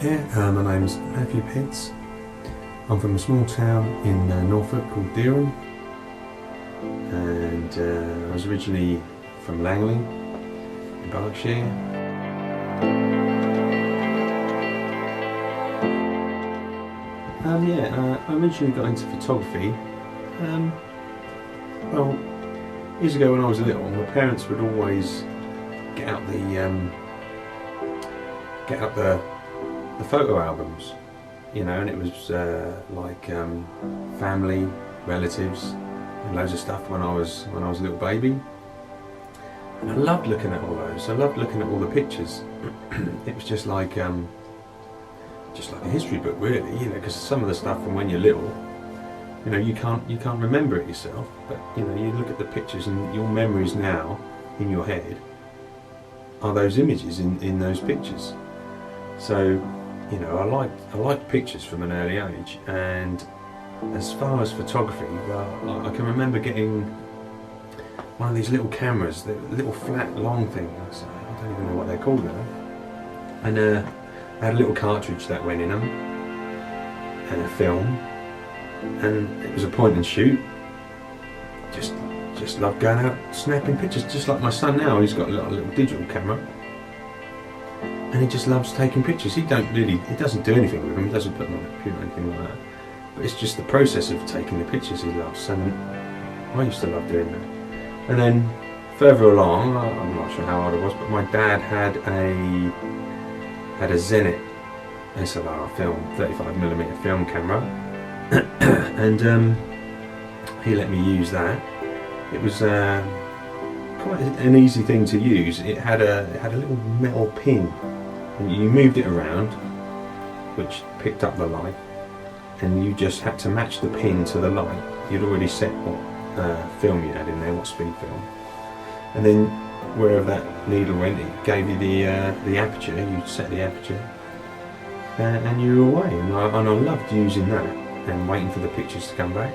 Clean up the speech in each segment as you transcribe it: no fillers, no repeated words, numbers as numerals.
My name's Matthew Pitts. I'm from a small town in Norfolk called Dereham, and I was originally from Langley in Berkshire. I originally got into photography. Well, years ago when I was little, my parents would always get out the photo albums, and it was family, relatives, and loads of stuff when I was a little baby. And I loved looking at all those. I loved looking at all the pictures. It was just like a history book, really, because some of the stuff from when you're little, you can't remember it yourself, but you look at the pictures and your memories now in your head are those images in those pictures. So, I liked pictures from an early age, and as far as photography, well, I can remember getting one of these little cameras, the little flat long things. I don't even know what they're called now. And they had a little cartridge that went in them, and a film, and it was a point and shoot. Just loved going out snapping pictures, just like my son now. He's got a little digital camera, and he just loves taking pictures. He doesn't do anything with them. He doesn't put them on a computer or anything like that. But it's just the process of taking the pictures he loves, and I used to love doing that. And then further along, I'm not sure how old I was, but my dad had a Zenit SLR film, 35mm film camera, and he let me use that. It was quite an easy thing to use. It had a little metal pin, and you moved it around, which picked up the light, and you just had to match the pin to the light. You'd already set what film you had in there, what speed film, and then wherever that needle went, it gave you the aperture. You'd set the aperture, and you were away. And I loved using that and waiting for the pictures to come back.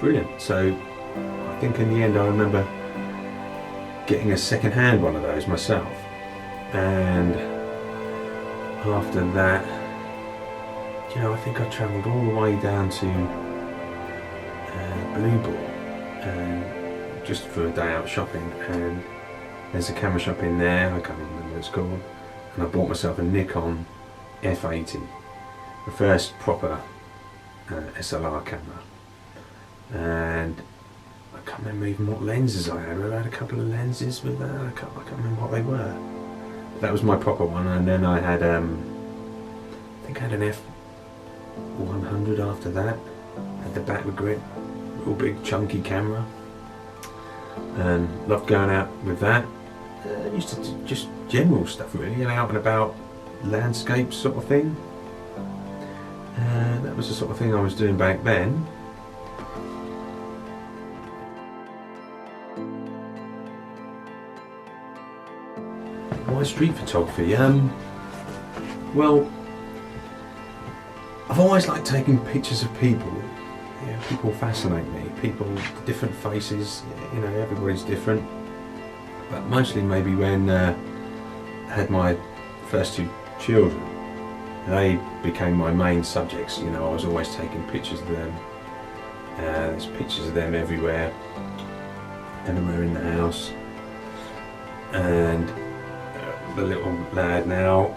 Brilliant. So I think in the end I remember getting a second-hand one of those myself, and after that, I think I travelled all the way down to Blue Ball, just for a day out shopping, and there's a camera shop in there, I can't remember what it's called, and I bought myself a Nikon F80, the first proper SLR camera, and I can't remember even what lenses I had. I had a couple of lenses with that. I can't remember what they were. But that was my proper one, and then I had I think I had an F100 after that. Had the backward grip, real big chunky camera, and loved going out with that. Used to do just general stuff, really, out and about, landscapes sort of thing. That was the sort of thing I was doing back then. Why street photography? Well, I've always liked taking pictures of people. People fascinate me. People, different faces. Everybody's different. But mostly maybe when I had my first two children, they became my main subjects. I was always taking pictures of them. There's pictures of them everywhere in the house. And the little lad now,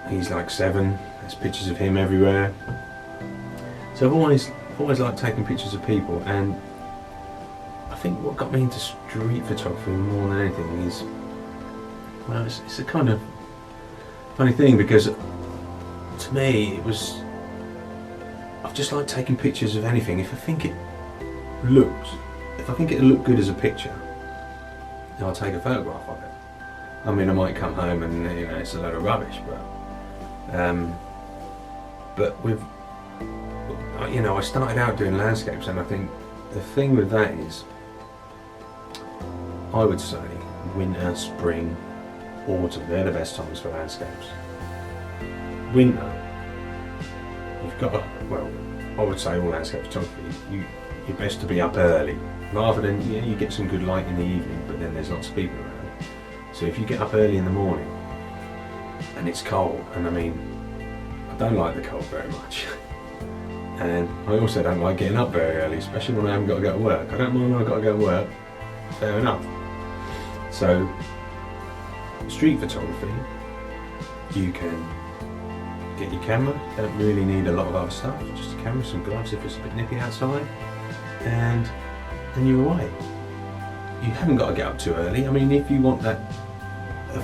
he's like 7. There's pictures of him everywhere. So I've always liked taking pictures of people, and I think what got me into street photography more than anything is, well, it's a kind of funny thing, because to me I've just liked taking pictures of anything. If I think it look good as a picture, I'll take a photograph of it. I mean, I might come home and it's a load of rubbish, but with I started out doing landscapes, and I think the thing with that is, I would say winter, spring, autumn, they're the best times for landscapes. Winter, you've got I would say all landscape photography, you're best to be up early, rather than you get some good light in the evening, but then there's lots of people around. So if you get up early in the morning and it's cold, and I mean I don't like the cold very much. And I also don't like getting up very early, especially when I haven't got to go to work. I don't mind when I've got to go to work, fair enough. So, street photography, you can get your camera, don't really need a lot of other stuff, just a camera, some gloves if it's a bit nippy outside, and you're away. You haven't got to get up too early. I mean, if you want a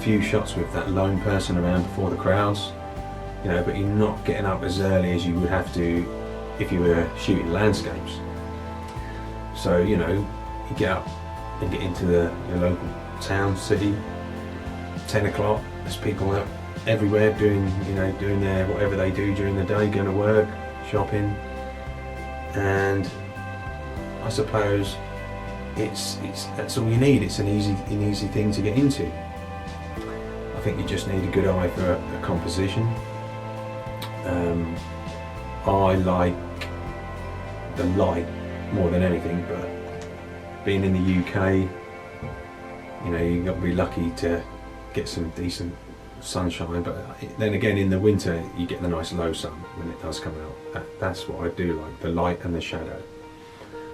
few shots with that lone person around before the crowds, but you're not getting up as early as you would have to if you were shooting landscapes. So, you get up and get into your local town, city, 10 o'clock, there's people out everywhere doing their whatever they do during the day, going to work, shopping, and I suppose that's all you need. It's an easy thing to get into. I think you just need a good eye for a composition. I like the light more than anything, but being in the UK, you've got to be lucky to get some decent sunshine, but then again in the winter you get the nice low sun when it does come out. That's what I do like, the light and the shadow.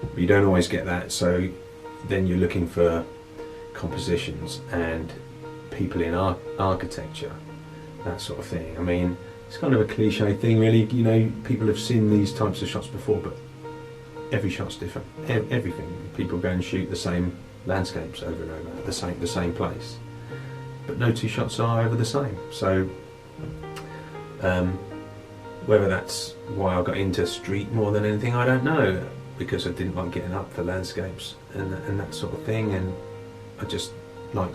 But you don't always get that, so then you're looking for compositions and people in architecture, that sort of thing. I mean, it's kind of a cliche thing really, people have seen these types of shots before, but every shot's different. Everything. People go and shoot the same landscapes over and over, the same place, but no two shots are ever the same. So whether that's why I got into street more than anything, I don't know, because I didn't like getting up for landscapes and that sort of thing, and I just like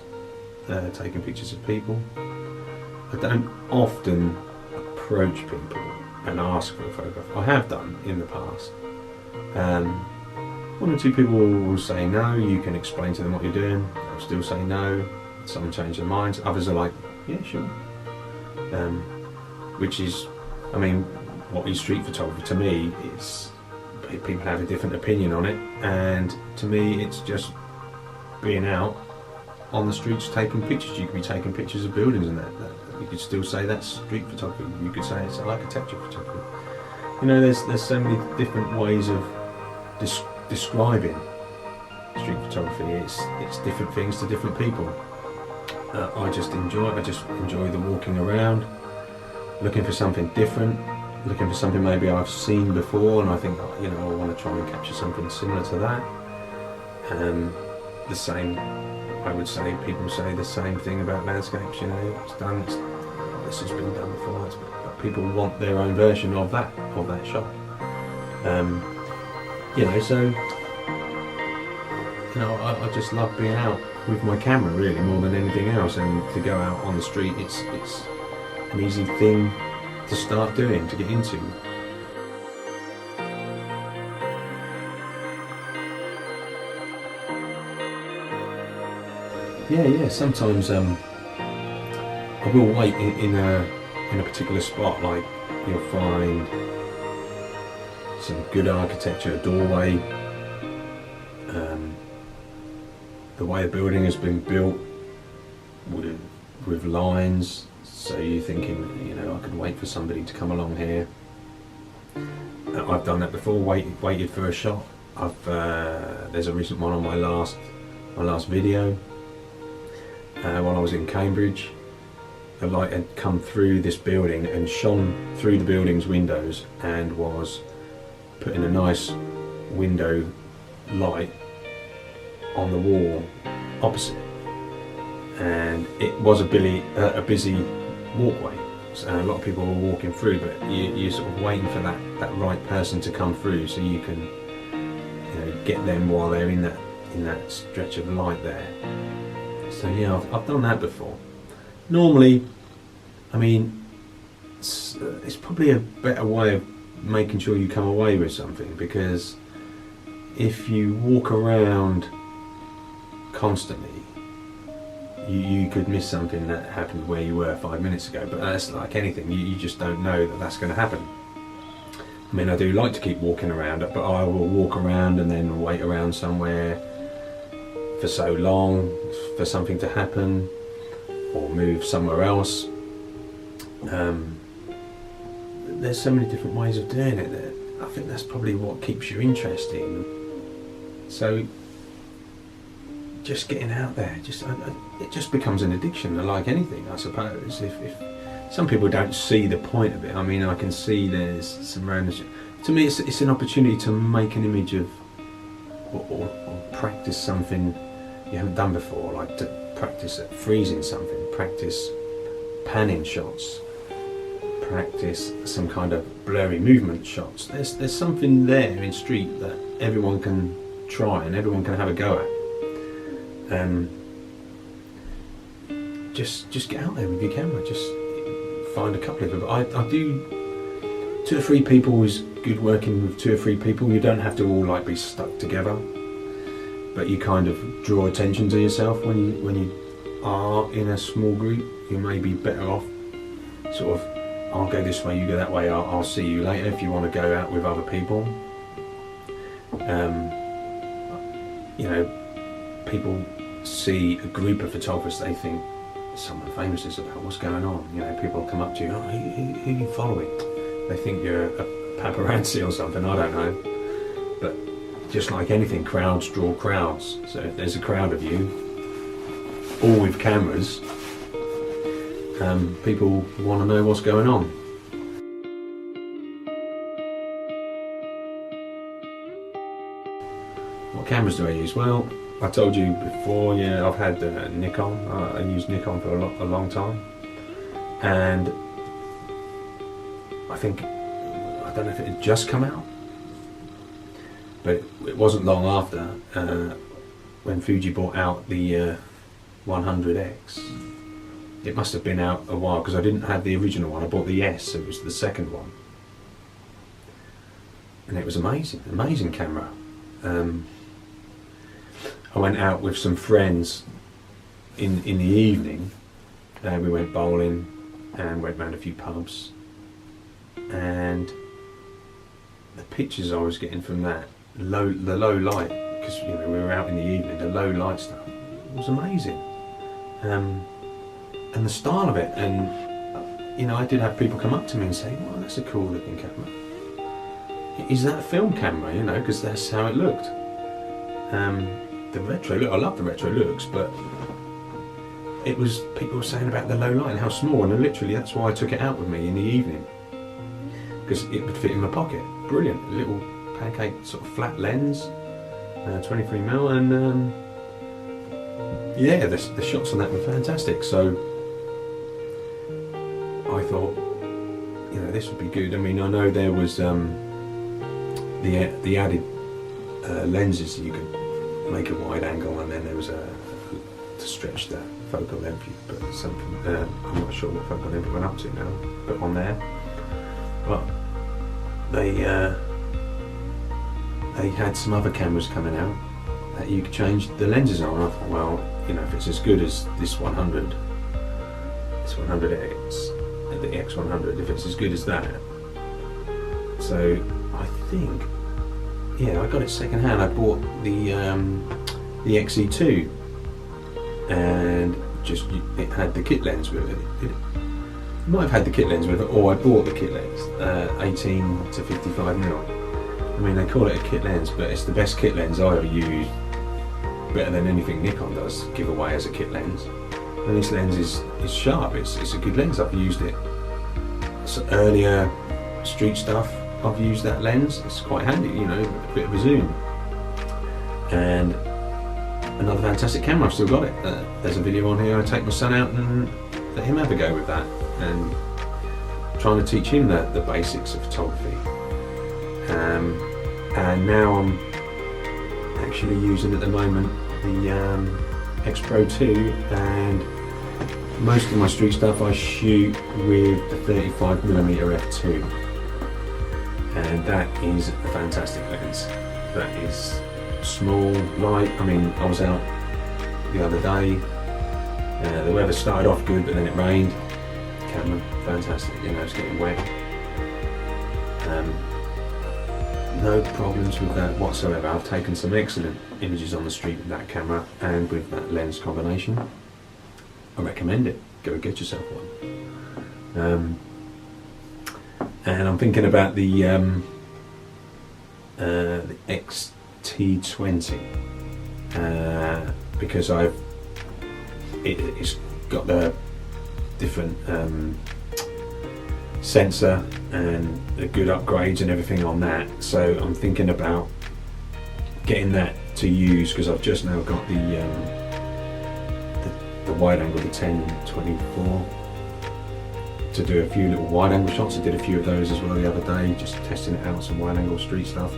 taking pictures of people. I don't often approach people and ask for a photograph. I have done in the past. One or two people will say no, you can explain to them what you're doing, they'll still say no. Some change their minds, others are like, yeah, sure. Which is, I mean, what is street photography? To me, people have a different opinion on it, and to me it's just being out on the streets taking pictures. You could be taking pictures of buildings and that. You could still say that's street photography. You could say it's architecture photography. There's so many different ways of describing street photography. It's different things to different people. I just enjoy the walking around, looking for something different, looking for something maybe I've seen before, and I think I want to try and capture something similar to that. The same, I would say, people say the same thing about landscapes. This has been done before, but people want their own version of that shot. I just love being out with my camera really more than anything else, and to go out on the street, it's an easy thing to start doing, to get into. Yeah. Sometimes I will wait in a particular spot. Like you'll find some good architecture, a doorway. The way the building has been built with lines, so you're thinking, I could wait for somebody to come along here. I've done that before, waited for a shot. There's a recent one on my last video. While I was in Cambridge, the light had come through this building and shone through the building's windows and was putting a nice window light on the wall opposite, and it was a busy walkway, so a lot of people were walking through, but you're sort of waiting for that right person to come through so you can get them while they're in that stretch of light there. So yeah, I've done that before. Normally, I mean, it's probably a better way of making sure you come away with something, because if you walk around constantly, you could miss something that happened where you were 5 minutes ago. But that's like anything, you just don't know that that's going to happen. I mean, I do like to keep walking around, but I will walk around and then wait around somewhere for so long for something to happen, or move somewhere else. there's so many different ways of doing it that I think that's probably what keeps you interested. So just getting out there, it just becomes an addiction, like anything, I suppose. If some people don't see the point of it, I mean, I can see there's some randomness. To me, it's an opportunity to make an image of, or practice something you haven't done before, like to practice at freezing something, practice panning shots, practice some kind of blurry movement shots. There's something there in street that everyone can try and everyone can have a go at. Just get out there with your camera. Just find a couple of people. I do 2 or 3 people is good. Working with 2 or 3 people, you don't have to all like be stuck together, but you kind of draw attention to yourself when you are in a small group. You may be better off sort of, I'll go this way, you go that way, I'll see you later, if you want to go out with other people. You know, people see a group of photographers, they think someone famous is about, what's going on? You know, people come up to you, oh, who are you following? They think you're a paparazzi or something, I don't know. But just like anything, crowds draw crowds. So if there's a crowd of you, all with cameras, people want to know what's going on. What cameras do I use? Well, I told you before, yeah, I've had Nikon. I used Nikon for a long time, and I don't know if it had just come out, but it wasn't long after when Fuji brought out the 100X. It must have been out a while because I didn't have the original one. I bought the S, so it was the second one, and it was amazing camera. I went out with some friends in the evening. We went bowling and went round a few pubs, and the pictures I was getting from that, the low light, because you know we were out in the evening, the low light stuff, it was amazing. And the style of it, and you know, I did have people come up to me and say, "Well, that's a cool looking camera. Is that a film camera?" You know, because that's how it looked. The retro look, I love the retro looks, but it was, people were saying about the low light and how small, and literally that's why I took it out with me in the evening, because it would fit in my pocket. Brilliant, a little pancake sort of flat lens, 23mm, and yeah, the shots on that were fantastic. So I thought, you know, this would be good. I mean, I know there was the added lenses that you could make a wide angle, and then there was to stretch the focal length, but something I'm not sure what focal length went up to now, but on there. But they had some other cameras coming out that you could change the lenses on. I thought, well, you know, if it's as good as this 100, this 100X, the X100, if it's as good as that. So I think, yeah, I got it second hand. I bought the XE2, and just it had the kit lens with it. It might have had the kit lens with it, or I bought the kit lens, 18 to 55mm. I mean, they call it a kit lens, but it's the best kit lens I ever used. Better than anything Nikon does give away as a kit lens. And this lens is sharp. It's a good lens. I've used it. So earlier street stuff, I've used that lens. It's quite handy, you know, a bit of a zoom. And another fantastic camera. I've still got it. There's a video on here. I take my son out and let him have a go with that, and trying to teach him the basics of photography. And now I'm actually using at the moment the X Pro 2, and most of my street stuff I shoot with the 35mm f2, and that is a fantastic lens. That is small, light. I mean, I was out the other day, the weather started off good, but then it rained. Camera, fantastic, you know, it's getting wet. No problems with that whatsoever. I've taken some excellent images on the street with that camera and with that lens combination. I recommend it. Go get yourself one. and I'm thinking about the XT20 because it's got the different sensor and the good upgrades and everything on that, so I'm thinking about getting that to use, because I've just now got the wide angle, the 1024, to do a few little wide angle shots. I did a few of those as well the other day, just testing it out, some wide angle street stuff.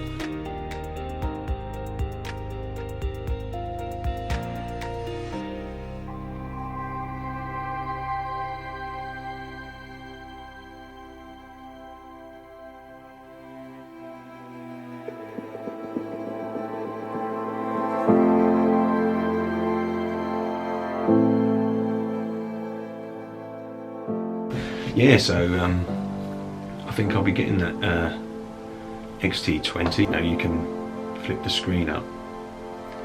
Yeah, so I think I'll be getting that XT20. You know, you can flip the screen up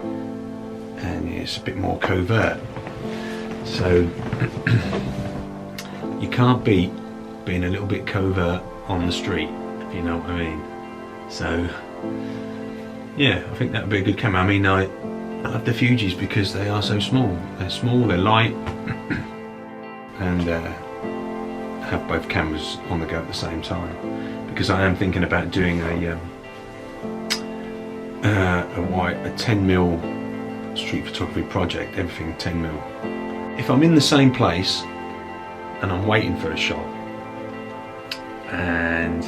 and it's a bit more covert, so you can't beat being a little bit covert on the street, if you know what I mean. So yeah, I think that would be a good camera. I mean, I love the Fujis because they are so small. They're small, they're light, and have both cameras on the go at the same time, because I am thinking about doing a 10mm street photography project, everything 10mm. If I'm in the same place and I'm waiting for a shot and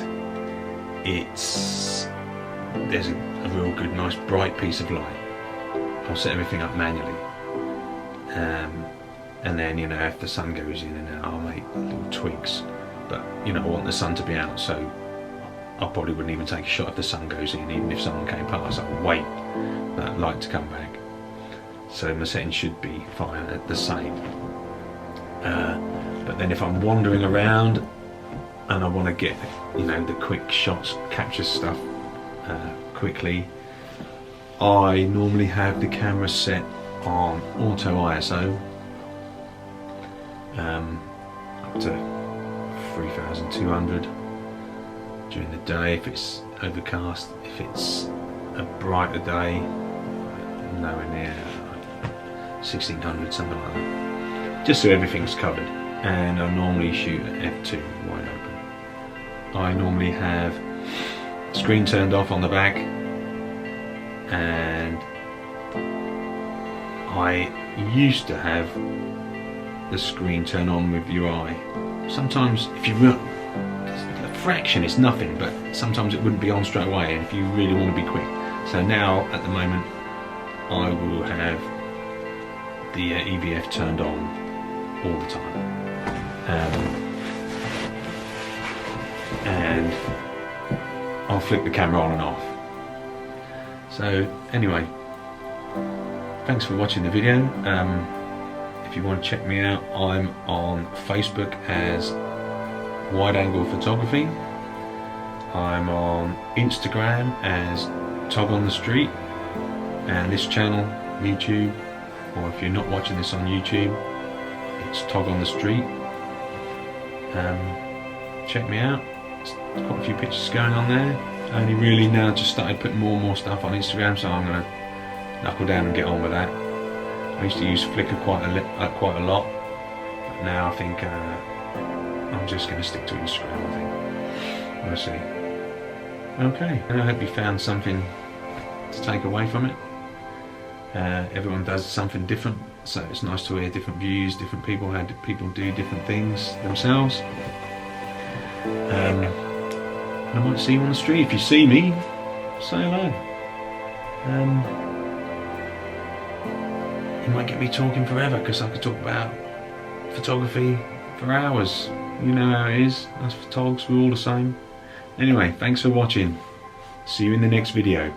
there's a real good, nice, bright piece of light, I'll set everything up manually. And then, you know, if the sun goes in, and then I'll make little tweaks. But, you know, I want the sun to be out, so I probably wouldn't even take a shot if the sun goes in. Even if someone came past, I'll wait for that light to come back. So my settings should be fine, the same. But then if I'm wandering around and I want to get, you know, the quick shots, capture stuff quickly, I normally have the camera set on auto ISO. Up to 3200 during the day if it's overcast. If it's a brighter day, nowhere near 1600, something like that, just so everything's covered. And I normally shoot at f2 wide open. I normally have screen turned off on the back, and I used to have the screen turn on with your eye. Sometimes if you a fraction, it's nothing, but sometimes it wouldn't be on straight away, and if you really want to be quick. So now at the moment I will have the EVF turned on all the time, and I'll flick the camera on and off. So anyway, thanks for watching the video. If you want to check me out, I'm on Facebook as Wide Angle Photography. I'm on Instagram as Tog on the Street, and this channel, YouTube, or if you're not watching this on YouTube, it's Tog on the Street. Check me out. There's quite a few pictures going on there. I only really now just started putting more and more stuff on Instagram, so I'm going to knuckle down and get on with that. I used to use Flickr quite a lot, but now I think I'm just going to stick to Instagram, I think. We'll see. Okay, and I hope you found something to take away from it. Everyone does something different, so it's nice to hear different views, different people, how people do different things themselves. And I might see you on the street. If you see me, say hello. You might get me talking forever, because I could talk about photography for hours. You know how it is, us photographers, we're all the same. Anyway, thanks for watching. See you in the next video.